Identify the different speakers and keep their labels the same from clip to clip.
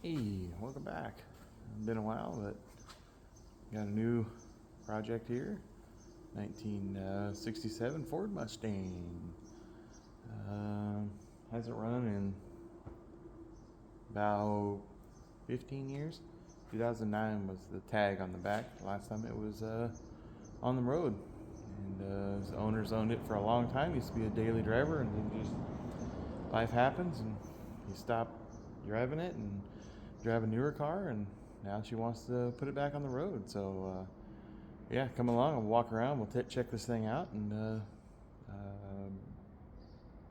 Speaker 1: Hey, welcome back. It's been a while, but got a new project here. 1967 Ford Mustang. Hasn't run in about 15 years. 2009 was the tag on the back. Last time it was on the road. And his owners owned it for a long time. He used to be a daily driver, and then just life happens, and he stopped driving it and drive a newer car, and now she wants to put it back on the road. So yeah, come along and walk around. We'll check this thing out and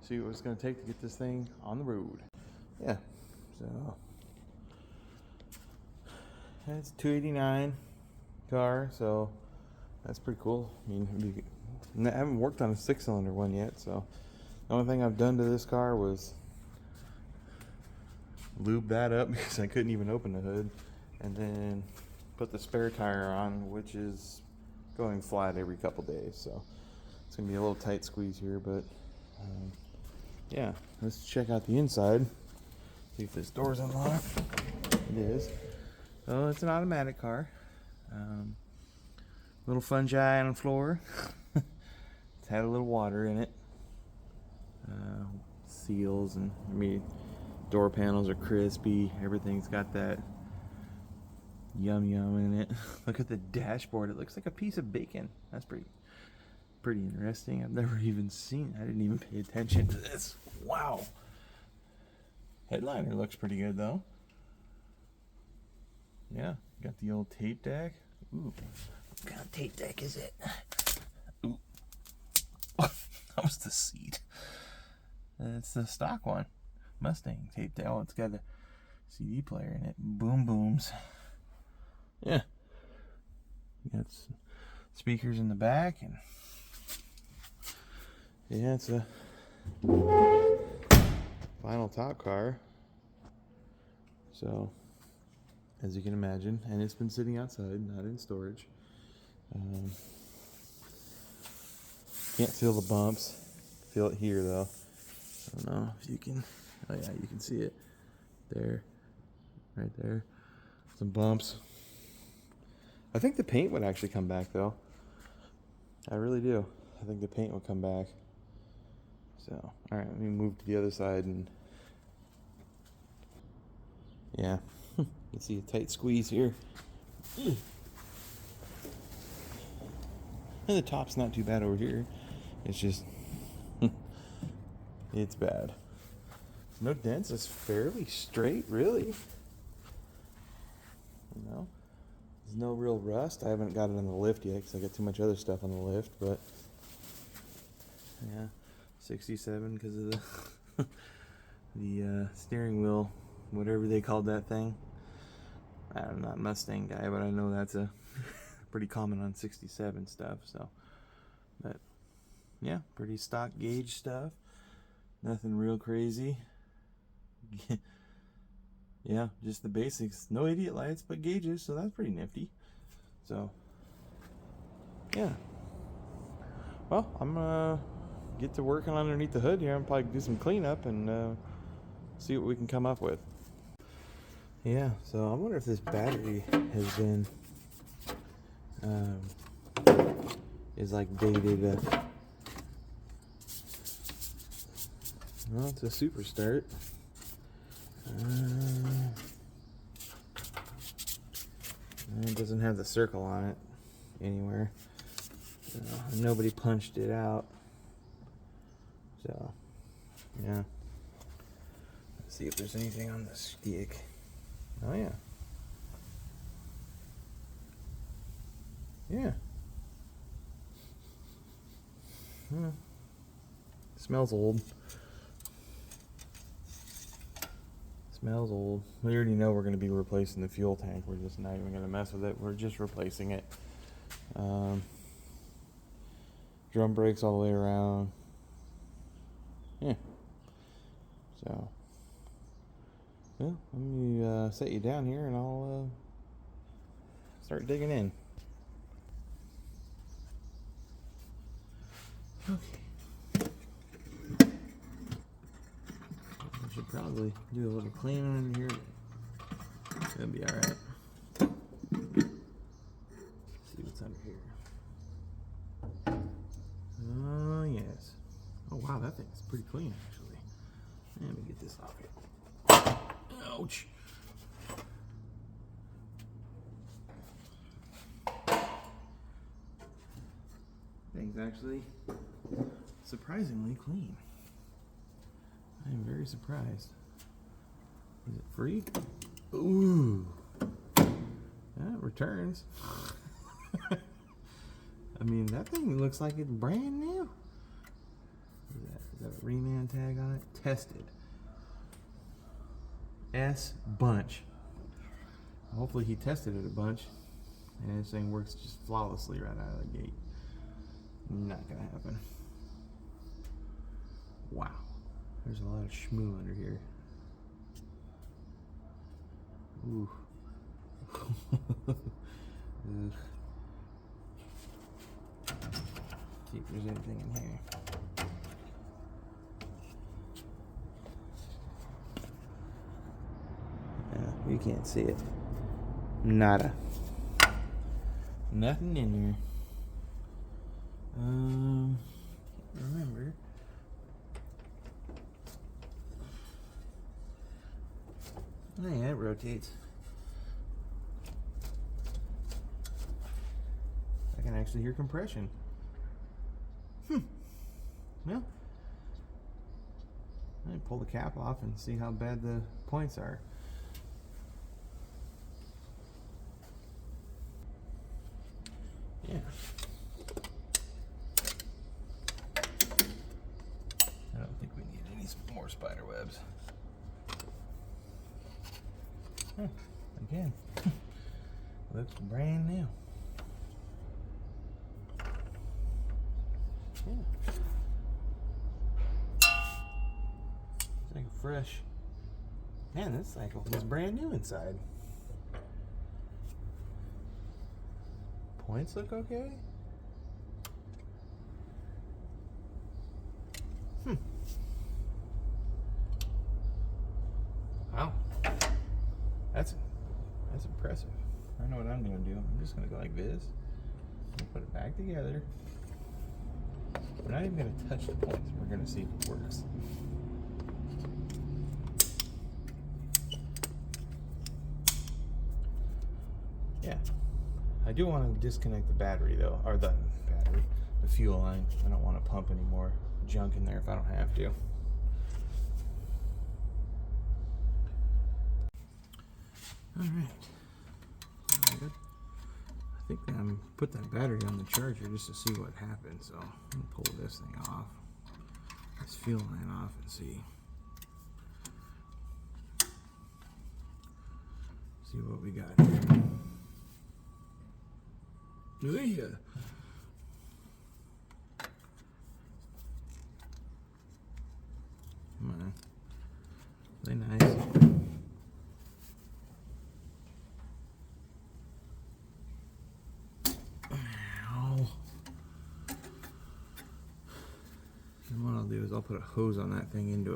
Speaker 1: see what it's going to take to get this thing on the road. Yeah, so it's a 289 car, so that's pretty cool. I mean, I haven't worked on a 6-cylinder one yet, so the only thing I've done to this car was lube that up because I couldn't even open the hood, and then put the spare tire on, which is going flat every couple days, so it's gonna be a little tight squeeze here. But yeah, let's check out the inside, see if this door's unlocked. It is. Oh, it's an automatic car. Little fungi on the floor. It's had a little water in it. Seals and door panels are crispy. Everything's got that yum in it. Look at the dashboard. It looks like a piece of bacon. That's pretty interesting. I've never even seen. I didn't even pay attention to this. Wow. Headliner looks pretty good though. Yeah, got the old tape deck. Ooh, what kind of tape deck is it? Ooh, that was the seat. It's the stock one. Mustang tape deck. Oh, it's got a CD player in it. Boom booms. Yeah. You got speakers in the back, and yeah, it's a vinyl top car. So, as you can imagine, and it's been sitting outside, not in storage. Can't feel the bumps. Feel it here though. I don't know if you can. Oh yeah, you can see it there, right there. Some bumps. I think the paint would actually come back though. I really do. I think the paint will come back. So, all right, let me move to the other side, and yeah, you can see a tight squeeze here. And the top's not too bad over here. It's just, it's bad. No dents. It's fairly straight, really. You know, there's no real rust. I haven't got it on the lift yet because I got too much other stuff on the lift. But yeah, 67 because of the steering wheel, whatever they called that thing. I'm not a Mustang guy, but I know that's a pretty common on 67 stuff. So, but yeah, pretty stock gauge stuff. Nothing real crazy. Yeah, just the basics. No idiot lights, but gauges, so that's pretty nifty. So, yeah. Well, I'm gonna get to working underneath the hood here and probably do some cleanup and see what we can come up with. Yeah, so I wonder if this battery has been is like dated. Well, it's a super start. It doesn't have the circle on it anywhere. So, nobody punched it out. So, yeah. Let's see if there's anything on the stick. Oh, yeah. Yeah. Smells old. Smells old. We already know we're going to be replacing the fuel tank. We're just not even going to mess with it. We're just replacing it. Drum brakes all the way around. Yeah. So, well, let me set you down here and I'll start digging in. Okay. I should probably do a little cleaning in here. Gonna be all right. See what's under here. Oh yes. Oh wow, that thing's pretty clean actually. Let me get this off here. Ouch. Thing's actually surprisingly clean. I am very surprised. Is it free? Ooh. That returns. I mean, that thing looks like it's brand new. Is that a reman tag on it? Tested. S bunch. Hopefully he tested it a bunch and this thing works just flawlessly right out of the gate. Not gonna happen. Wow. There's a lot of schmoo under here. Ooh. See if there's anything in here. Yeah, you can't see it. Nada. Nothing in there. Can't remember. Oh yeah, it rotates. I can actually hear compression. Well, I pull the cap off and see how bad the points are. Yeah. I don't think we need any more spider webs. Again, looks brand new. Yeah. It's like fresh. Man, this cycle is brand new inside. Points look okay. Wow. That's impressive. I know what I'm gonna do. I'm just gonna go like this and put it back together. We're not even gonna touch the points. We're gonna see if it works. Yeah. I do want to disconnect the battery though, or the fuel line. I don't want to pump any more junk in there if I don't have to. All right. Good. I think I'm put that battery on the charger just to see what happens. So I'm gonna pull this thing off, this fuel line off, and see what we got here. Yeah. Come on. Play nice. And what I'll do is I'll put a hose on that thing into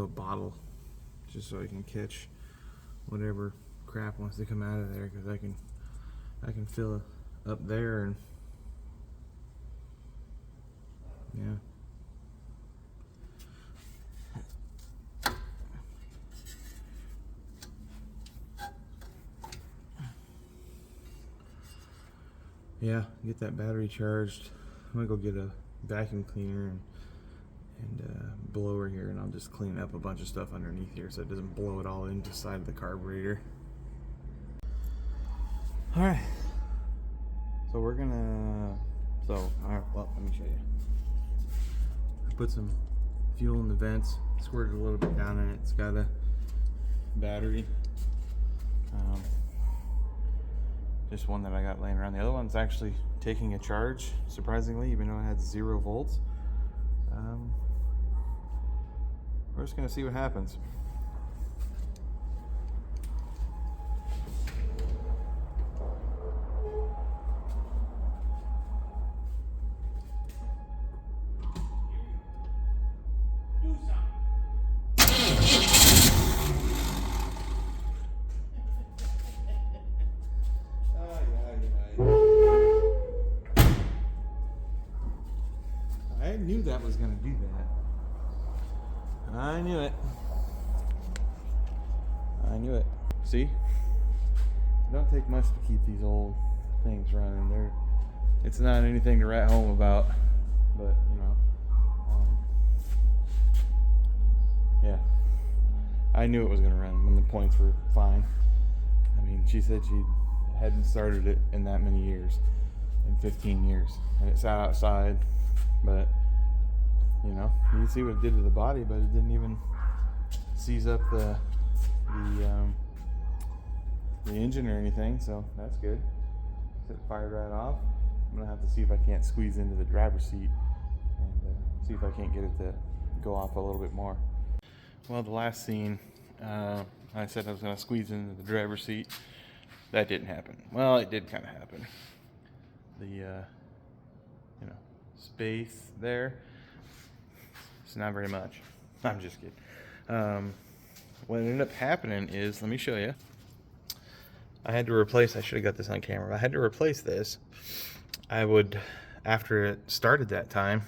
Speaker 1: a bottle, just so I can catch whatever crap wants to come out of there, because I can fill up there and yeah. Yeah, get that battery charged. I'm gonna go get a vacuum cleaner and blower here, and I'll just clean up a bunch of stuff underneath here so it doesn't blow it all into the side of the carburetor. All right, so we're gonna, all right, well, let me show you. I put some fuel in the vents, squirted a little bit down in it. It's got a battery. Just one that I got laying around. The other one's actually taking a charge, surprisingly, even though it had 0 volts. We're just gonna see what happens. gonna do that. I knew it. I knew it. See? It don't take much to keep these old things running. It's not anything to write home about, but you know, yeah. I knew it was gonna run when the points were fine. I mean, she said she hadn't started it in that many years, in 15 years, and it sat outside. But you know, you can see what it did to the body, but it didn't even seize up the engine or anything, so that's good. So it fired right off. I'm gonna have to see if I can't squeeze into the driver's seat and see if I can't get it to go off a little bit more. Well, the last scene, I said I was gonna squeeze into the driver's seat. That didn't happen. Well, it did kind of happen. The you know, space there, it's not very much. I'm just kidding. What ended up happening is, let me show you. I had to replace, I should have got this on camera. I had to replace this. After it started that time,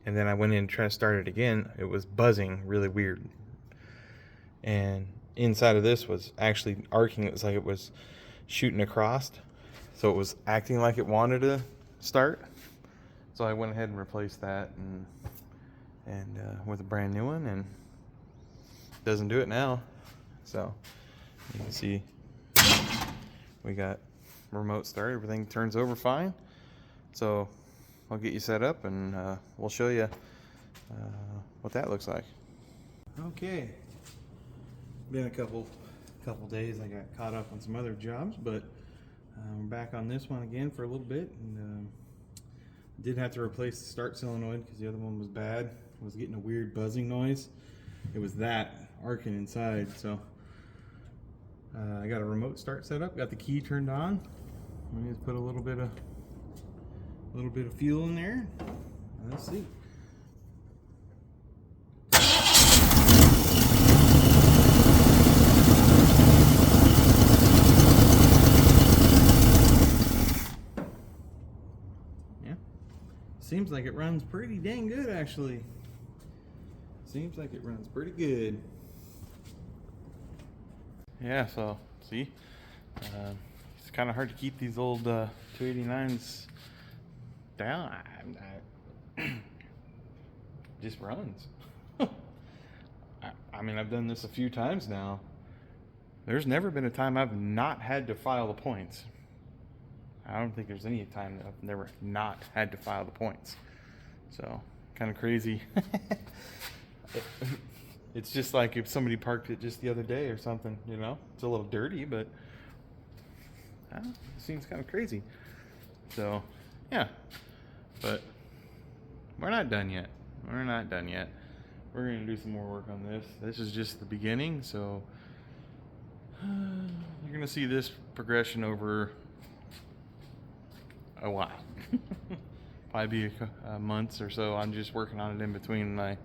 Speaker 1: and then I went in to try to start it again, it was buzzing really weird. And inside of this was actually arcing. It was like it was shooting across. So it was acting like it wanted to start. So I went ahead and replaced that and with a brand new one, and it doesn't do it now. So you can see we got remote start. Everything turns over fine. So I'll get you set up and we'll show you what that looks like. Okay, been a couple days. I got caught up on some other jobs, but we're back on this one again for a little bit, and did have to replace the start solenoid because the other one was bad. It was getting a weird buzzing noise. It was that arcing inside. So I got a remote start set up, got the key turned on. Let me just put a little bit of fuel in there. Let's see. Yeah, seems like it runs pretty dang good, actually. Seems like it runs pretty good. Yeah, so see, it's kind of hard to keep these old 289s down. Just runs. I mean, I've done this a few times now. There's never been a time I've not had to file the points. I don't think there's any time that I've never not had to file the points. So, kind of crazy. It's just like if somebody parked it just the other day or something, you know? It's a little dirty, but it seems kind of crazy. So, yeah. But we're not done yet. We're not done yet. We're going to do some more work on this. This is just the beginning, so you're going to see this progression over a while. Probably be months or so. I'm just working on it in between my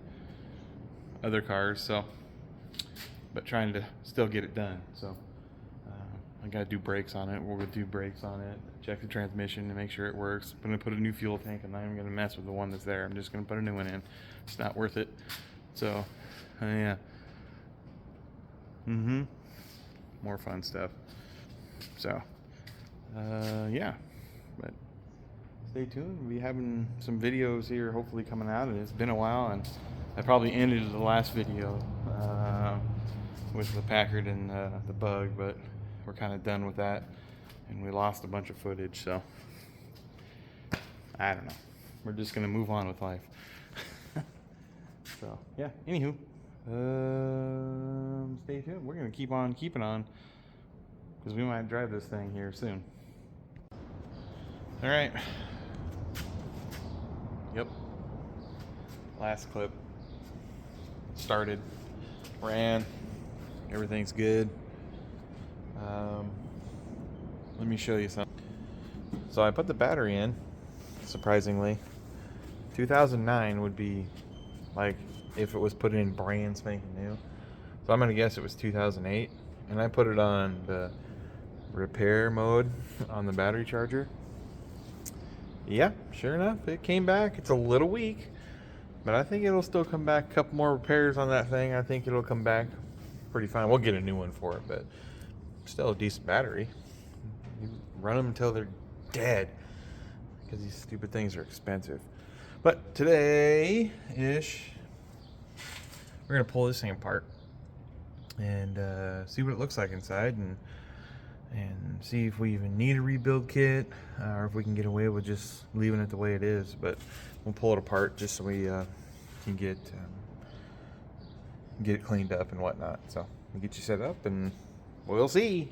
Speaker 1: other cars, so, but trying to still get it done. So I got to do brakes on it. We're going to do brakes on it, check the transmission to make sure it works. I'm going to put a new fuel tank. I'm not even going to mess with the one that's there. I'm just going to put a new one in. It's not worth it. So yeah. More fun stuff. So yeah, but stay tuned. We'll be having some videos here hopefully coming out. It's been a while, and I probably ended the last video with the Packard and the Bug, but we're kind of done with that, and we lost a bunch of footage, so I don't know. We're just gonna move on with life. So yeah, anywho, stay tuned. We're gonna keep on keeping on, because we might drive this thing here soon. All right. Yep. Last clip. Started, ran, everything's good. Let me show you something. So I put the battery in, surprisingly. 2009 would be like if it was put in brand spanking new. So I'm gonna guess it was 2008, and I put it on the repair mode on the battery charger. Yeah, sure enough, it came back. It's a little weak, But I think it'll still come back. A couple more repairs on that thing. I think it'll come back pretty fine. We'll get a new one for it, but still a decent battery. You run them until they're dead because these stupid things are expensive. But today-ish, we're going to pull this thing apart and see what it looks like inside and see if we even need a rebuild kit or if we can get away with just leaving it the way it is. But we'll pull it apart just so we can get it cleaned up and whatnot. So we'll get you set up and we'll see.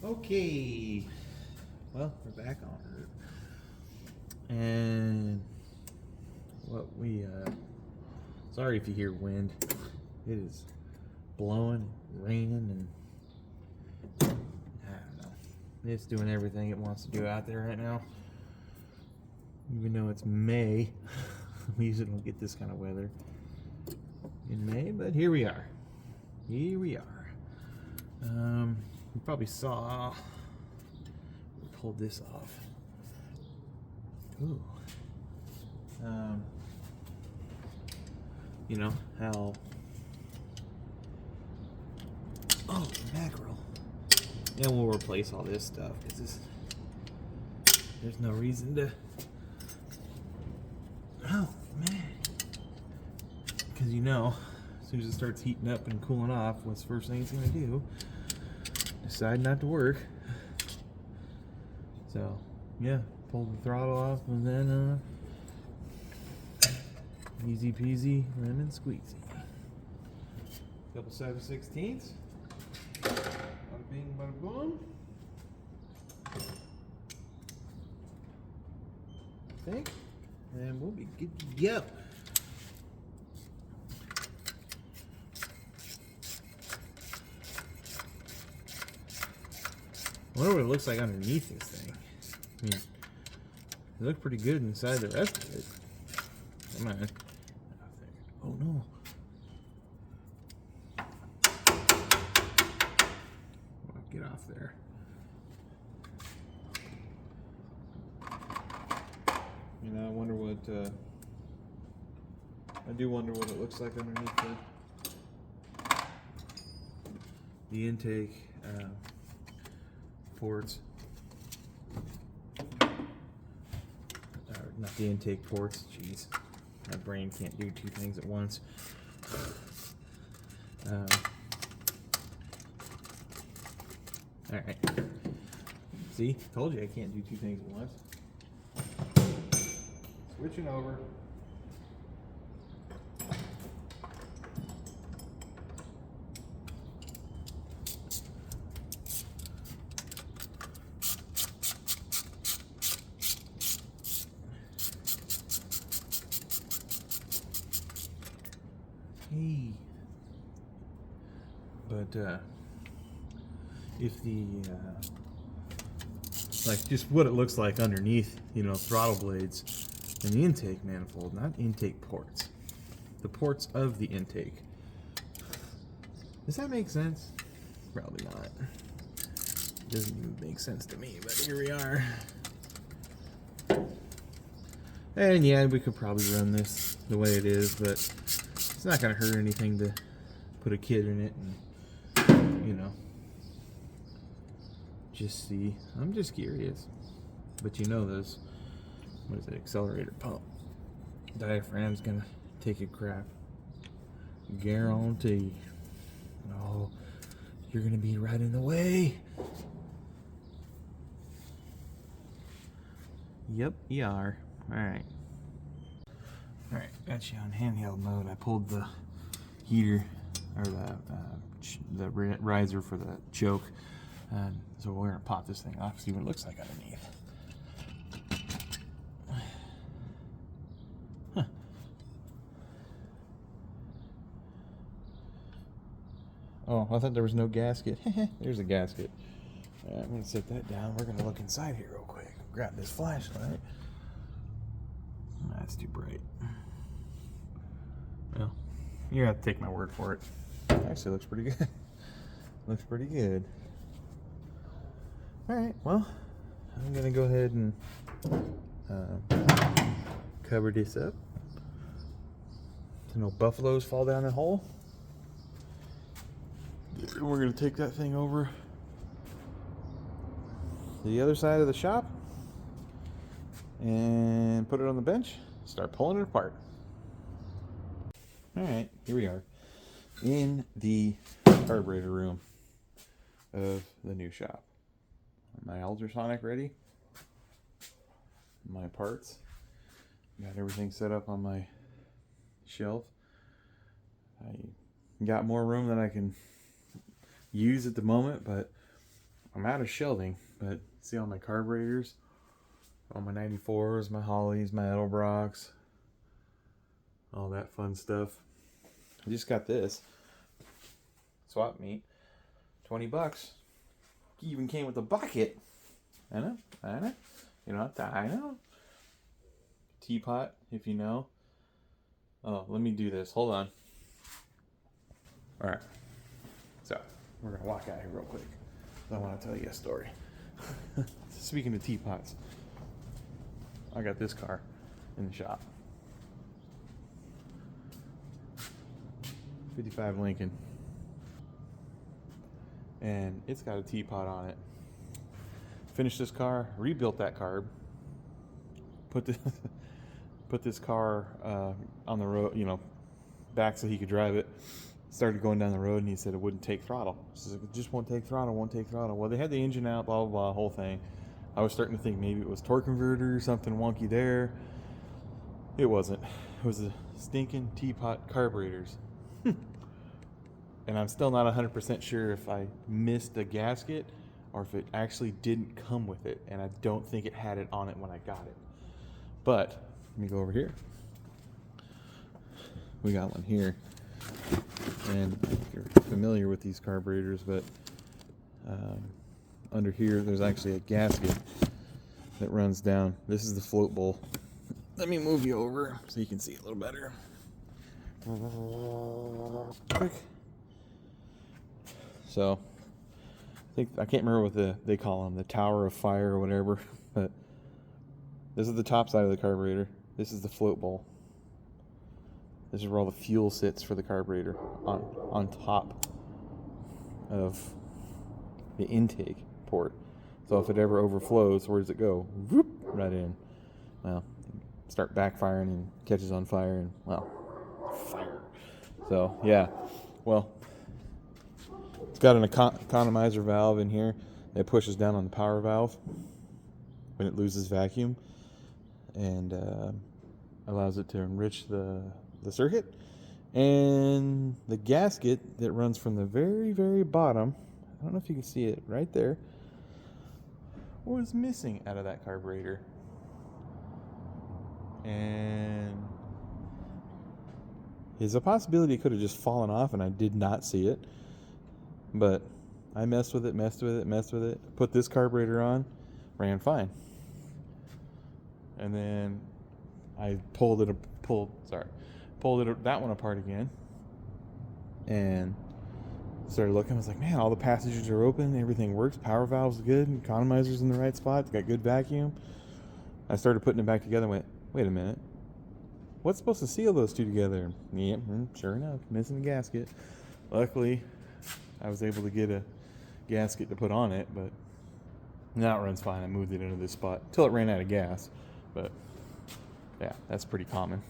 Speaker 1: Okay, well, we're back on it. And what we sorry if you hear wind. It is blowing, raining, and I don't know. It's doing everything it wants to do out there right now. Even though it's May, we usually don't get this kind of weather in May, but here we are. Here we are. You probably saw we pulled this off. Ooh. You know how? Oh, mackerel. And we'll replace all this stuff because there's no reason to. Oh man. Because you know, as soon as it starts heating up and cooling off, what's the first thing it's gonna do? Decide not to work. So yeah, pull the throttle off and then easy peasy lemon squeezy. Couple 7/16. Bada bing, bada boom. I think, and we'll be good to go. I wonder what it looks like underneath this thing. I mean, it looked pretty good inside the rest of it. Come on. Oh no. Well, get off there. You know, I wonder what, I do wonder what it looks like underneath the intake ports. Not the intake ports, jeez. My brain can't do two things at once. Alright. See? Told you I can't do two things at once. Switching over. Hey. But if the like just what it looks like underneath, you know, throttle blades and the intake manifold, not intake ports, the ports of the intake. Does that make sense? Probably not. Doesn't even make sense to me, but here we are. And yeah, we could probably run this the way it is, but it's not going to hurt anything to put a kit in it and, you know, just see. I'm just curious. But you know those, what is it, accelerator pump diaphragm's going to take a crap. Guarantee. Oh, you're going to be right in the way. Yep, you are. Alright. Alright, got you on handheld mode. I pulled the heater, or the riser for the choke. So we're going to pop this thing off, see what it looks like underneath. Huh. Oh, I thought there was no gasket. There's a gasket. I'm going to set that down. We're going to look inside here real quick. Grab this flashlight. That's too bright. Well, you have to take my word for it. Actually, looks pretty good. Looks pretty good. Alright, well, I'm going to go ahead and cover this up so no buffaloes fall down the hole. And we're going to take that thing over to the other side of the shop and put it on the bench, start pulling it apart. Alright, here we are in the carburetor room of the new shop. My ultrasonic ready, my parts, got everything set up on my shelf. I got more room than I can use at the moment, but I'm out of shelving. But see all my carburetors, all my 94s, my Hollies, my Edelbrocks, all that fun stuff. I just got this swap meet, 20 bucks. Even came with a bucket. I know. You know, I know. Teapot, if you know. Oh, let me do this. Hold on. Alright. So, we're going to walk out here real quick. I want to tell you a story. Speaking of teapots, I got this car in the shop. 55 Lincoln. And it's got a teapot on it. Finished this car, rebuilt that carb, put this car on the road, you know, back so he could drive it. Started going down the road and he said it wouldn't take throttle. He says, it just won't take throttle, won't take throttle. Well, they had the engine out, blah, blah, blah, whole thing. I was starting to think maybe it was torque converter or something wonky there. It wasn't. It was the stinking teapot carburetors. And I'm still not 100% sure if I missed a gasket or if it actually didn't come with it. And I don't think it had it on it when I got it. But, let me go over here. We got one here. And if you're familiar with these carburetors, but under here there's actually a gasket that runs down. This is the float bowl. Let me move you over so you can see it a little better. Quick. So, I can't remember what they call them, the Tower of Fire or whatever, but this is the top side of the carburetor. This is the float bowl. This is where all the fuel sits for the carburetor on top of the intake port. So if it ever overflows, where does it go? Whoop, right in. Well, start backfiring and catches on fire and, well, fire. So, yeah. Well, it's got an economizer valve in here that pushes down on the power valve when it loses vacuum and allows it to enrich the circuit. And the gasket that runs from the very, very bottom, I don't know if you can see it right there, was missing out of that carburetor. And there's a possibility it could have just fallen off and I did not see it. But I messed with it, put this carburetor on, ran fine. And then I pulled that one apart again and started looking. I was like, man, all the passages are open, everything works, power valve's good, economizer's in the right spot, it's got good vacuum. I started putting it back together and went, wait a minute, what's supposed to seal those two together? Yeah, sure enough, missing a gasket. Luckily, I was able to get a gasket to put on it, but now it runs fine. I moved it into this spot till it ran out of gas. But yeah, that's pretty common.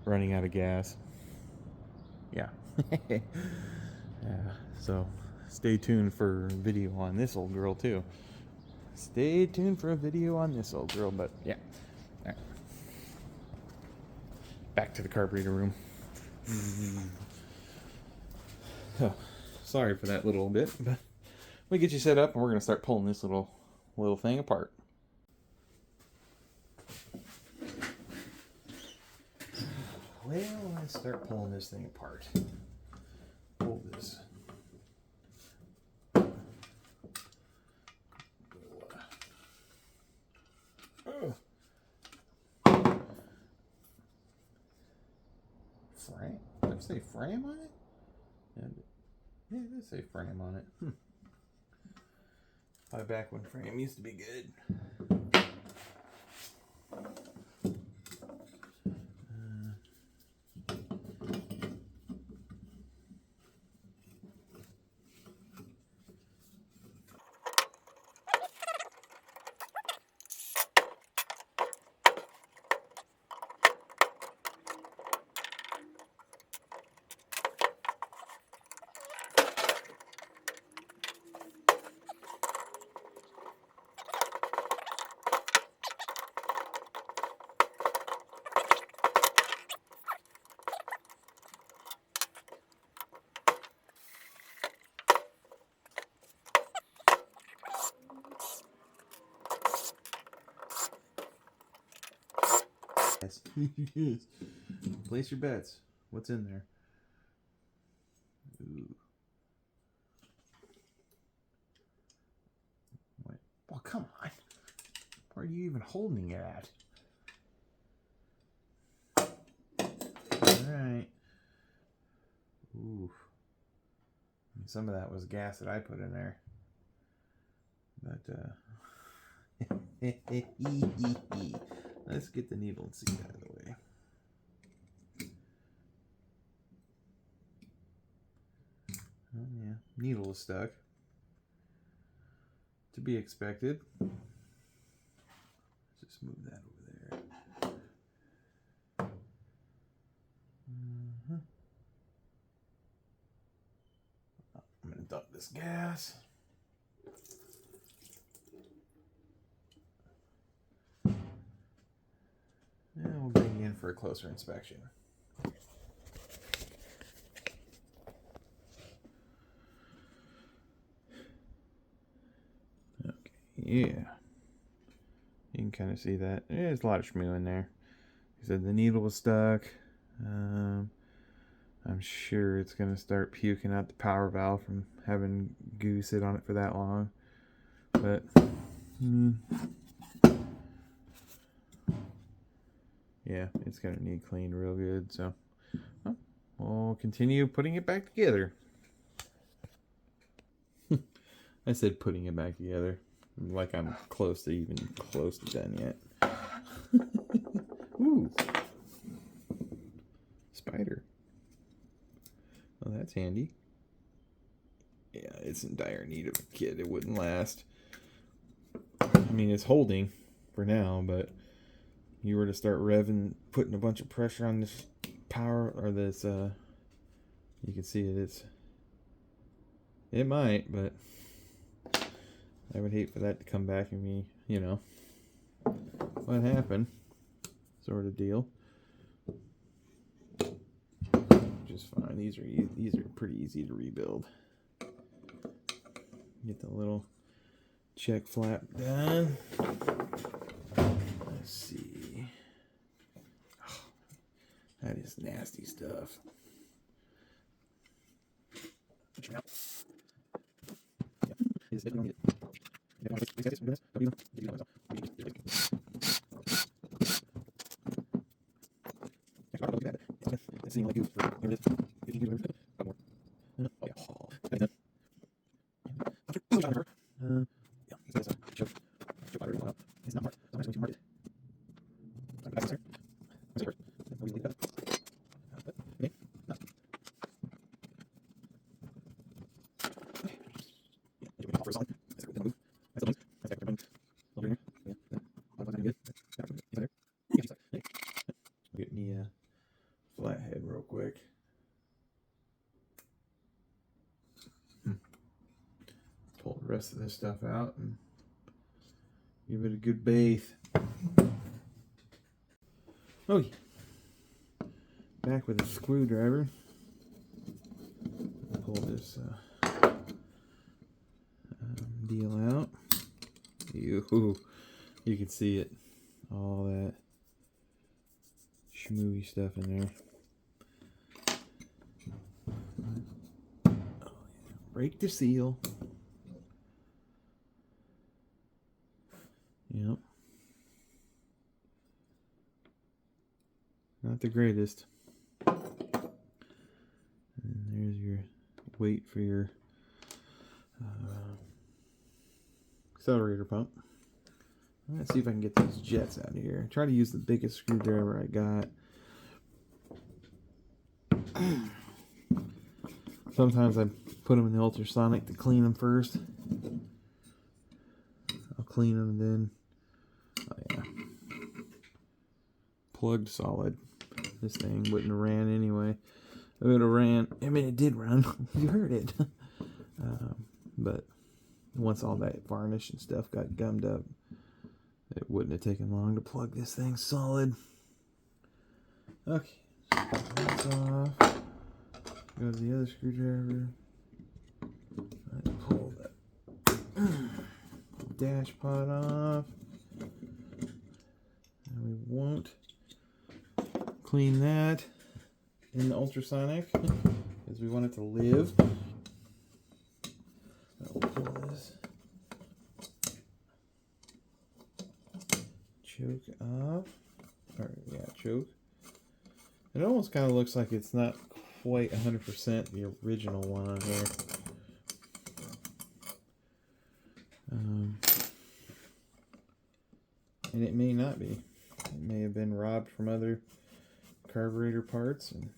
Speaker 1: Running out of gas. Yeah. Yeah. So stay tuned for a video on this old girl too. Stay tuned for a video on this old girl, but yeah. All right. Back to the carburetor room. Oh, sorry for that little bit, but we get you set up and we're going to start pulling this little thing apart. Well, let's start pulling this thing apart. Pull this. Frame? Did it say frame on it? Yeah, it does say frame on it. My back one frame used to be good. Yes. Place your bets. What's in there? Ooh. Wait. Well, come on. Where are you even holding it at? Alright. Ooh. Some of that was gas that I put in there. But, let's get the needle and seat out of the way. Oh, yeah. Needle is stuck. To be expected. Let's just move that over there. I'm going to dump this gas. And we'll bring you in for a closer inspection. Okay, yeah. You can kind of see that. There's a lot of schmoo in there. He said the needle was stuck. I'm sure it's going to start puking out the power valve from having goo sit on it for that long. But, yeah, it's going to need cleaned real good. So, well, we'll continue putting it back together. I said putting it back together. Like I'm close to done yet. Ooh. Spider. Well, that's handy. Yeah, it's in dire need of a kit. It wouldn't last. I mean, it's holding for now, but you were to start revving, putting a bunch of pressure on this power, or this, you can see it might, but I would hate for that to come back and be, you know, what happened, sort of deal. Just fine. These are pretty easy to rebuild. Get the little check flap done. Let's see. Oh, that is nasty stuff. Get me a flathead real quick. Pull the rest of this stuff out and give it a good bathe. Oh, back with a screwdriver. Pull this deal out. You can see it. All that schmooey stuff in there. Oh, yeah. Break the seal. Yep. Not the greatest. And there's your weight for your accelerator pump. I'm gonna see if I can get these jets out of here. Try to use the biggest screwdriver I got. Sometimes I put them in the ultrasonic to clean them first. I'll clean them and then, oh yeah, plugged solid. This thing wouldn't have ran anyway. It would have ran. I mean, it did run. You heard it. But once all that varnish and stuff got gummed up, it wouldn't have taken long to plug this thing solid. Okay, that's off. Go to the other screwdriver. Pull that dash pot off. And we won't clean that in the ultrasonic because we want it to live. I'll pull this choke off. Or, yeah, choke. It almost kind of looks like it's not quite 100% the original one on here. And it may not be. It may have been robbed from other carburetor parts. And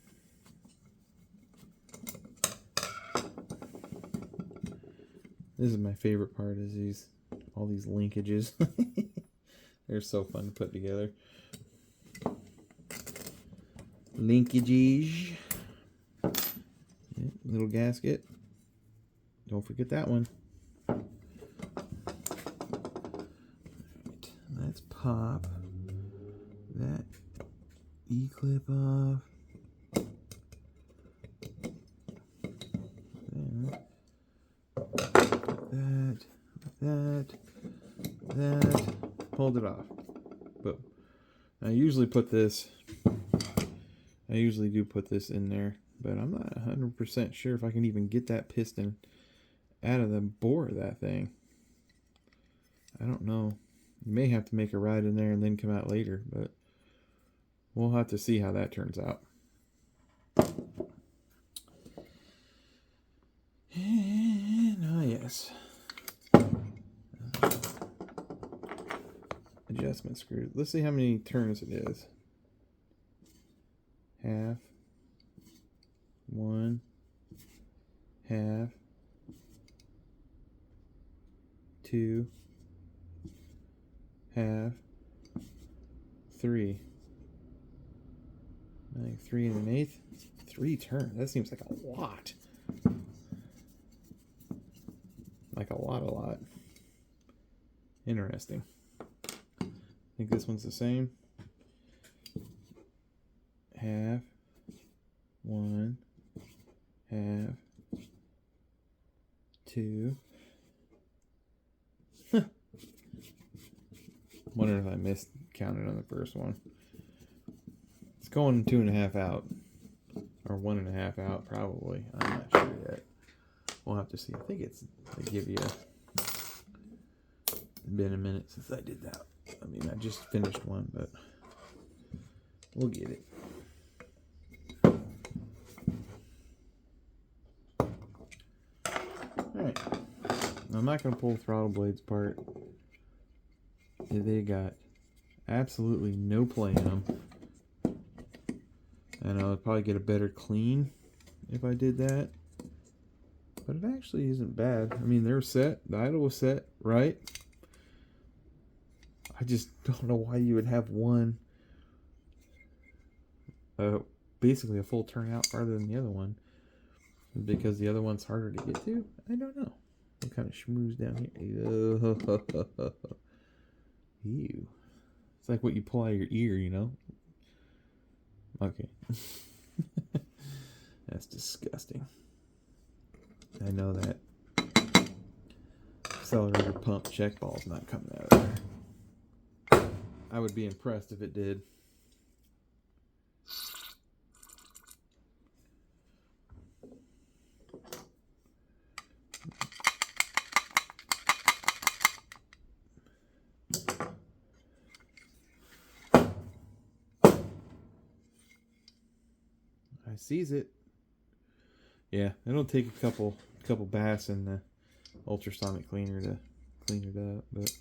Speaker 1: this is my favorite part, is all these linkages. They're so fun to put together. Linkages. Yeah, little gasket. Don't forget that one. Let's pop that E-clip off. That. Hold it off. Boom. I usually do put this in there, but I'm not 100% sure if I can even get that piston out of the bore of that thing. I don't know. You may have to make a ride in there and then come out later, but we'll have to see how that turns out. And, oh yes. Adjustment screws. Let's see how many turns it is. Half. 1. Half. 2. Half. 3. Like 3 1/8. 3 turns. That seems like a lot. Like a lot. Interesting. I think this one's the same. Half. 1. Half. 2. Wondering if I miscounted on the first one. It's going 2.5 out. Or 1.5 out, probably. I'm not sure yet. We'll have to see. I think they give you it's been a minute since I did that. I mean, I just finished one, but we'll get it. Alright. I'm not going to pull throttle blades apart. They got absolutely no play in them. And I'll probably get a better clean if I did that. But it actually isn't bad. I mean, they're set. The idle was set right. I just don't know why you would have one basically a full turnout farther than the other one. Because the other one's harder to get to? I don't know. What kind of schmooze down here? Ew. It's like what you pull out of your ear, you know? Okay. That's disgusting. I know that accelerator pump check ball's not coming out of there. I would be impressed if it did. I sees it. Yeah, it'll take a couple baths in the ultrasonic cleaner to clean it up, but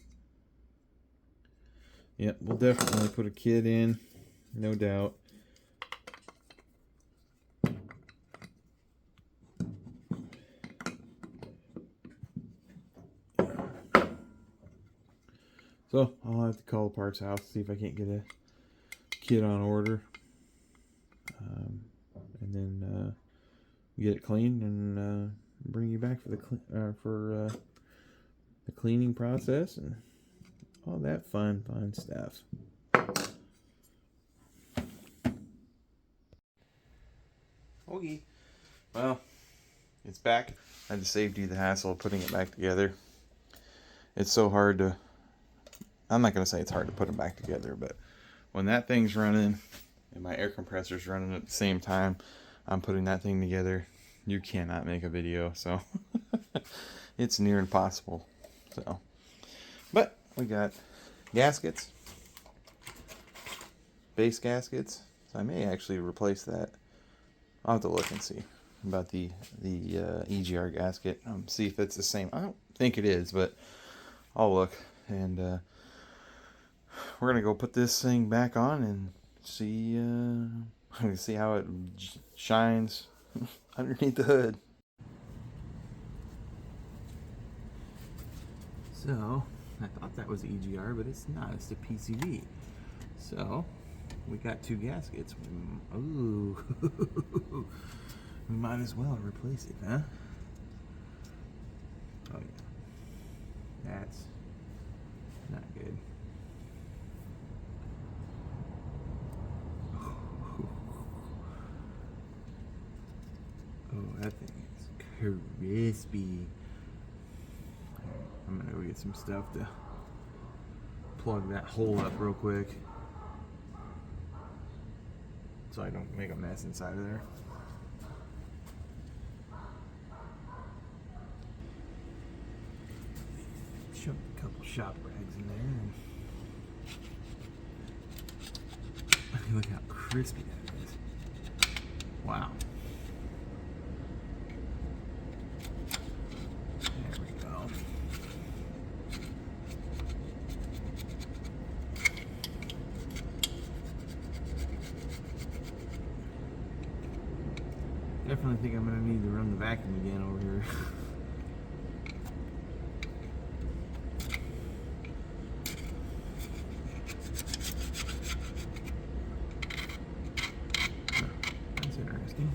Speaker 1: yeah, we'll definitely put a kit in, no doubt. So I'll have to call the parts house, see if I can't get a kit on order, and then get it cleaned and bring you back for the the cleaning process and all that fun stuff. Okay, well, it's back. I just saved you the hassle of putting it back together. It's so hard to, I'm not going to say it's hard to put them back together, but when that thing's running and my air compressor's running at the same time I'm putting that thing together, you cannot make a video. So it's near impossible. So, but we got gaskets, base gaskets. So I may actually replace that. I'll have to look and see about the EGR gasket. See if it's the same. I don't think it is, but I'll look. And we're gonna go put this thing back on and see see how it shines underneath the hood. So I thought that was EGR, but it's not. It's the PCV. So we got two gaskets. Ooh, we might as well replace it, huh? Oh yeah, that's not good. Oh, that thing is crispy. I'm gonna go get some stuff to plug that hole up real quick so I don't make a mess inside of there. Shove a couple shop rags in there. And look how crispy that is. Wow. There we go. Definitely think I'm going to need to run the vacuum again over here. That's interesting.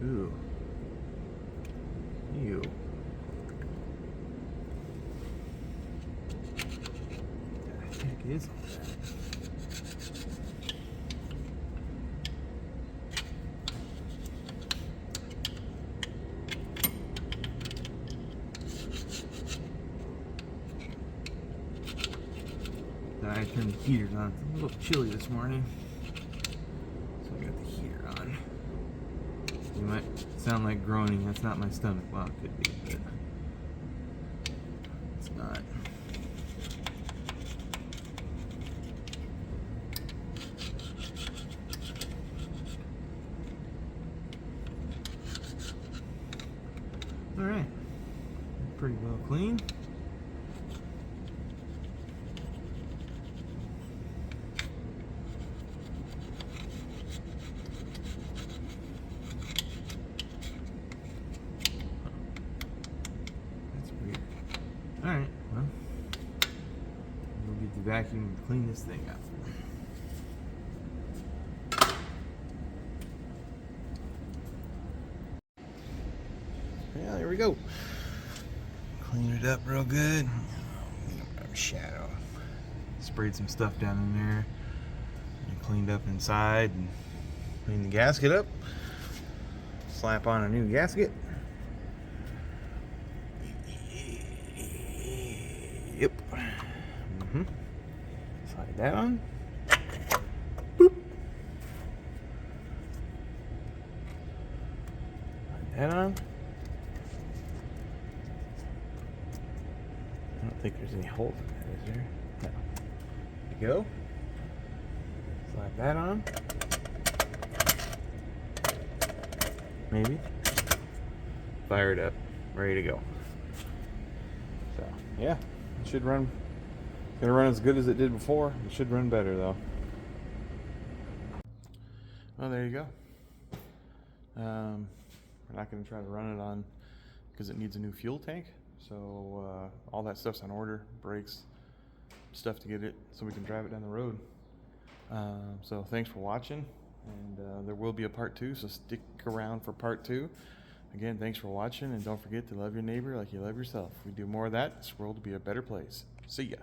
Speaker 1: Ooh. Ew. What the heck is all that? I turned the heaters on. It's a little chilly this morning, so I got the heater on. You might sound like groaning. That's not my stomach. Well, it could be, but it's not. All right, pretty well clean. Alright, well, we'll get the vacuum and clean this thing up. Yeah, there we go. Clean it up real good. Shadow. Sprayed some stuff down in there. And cleaned up inside and cleaned the gasket up. Slap on a new gasket. Yep. Slide that on. Boop. Slide that on. I don't think there's any holes in that, is there? No. There you go. Slide that on. Maybe. Fire it up. Ready to go. So, yeah. It should run. Gonna run as good as it did before. It should run better though. Well, there you go. We're not gonna try to run it on because it needs a new fuel tank. So all that stuff's on order, brakes, stuff to get it so we can drive it down the road. So thanks for watching, and there will be a part 2. So stick around for part 2. Again, thanks for watching, and don't forget to love your neighbor like you love yourself. If we do more of that, this world will be a better place. See ya.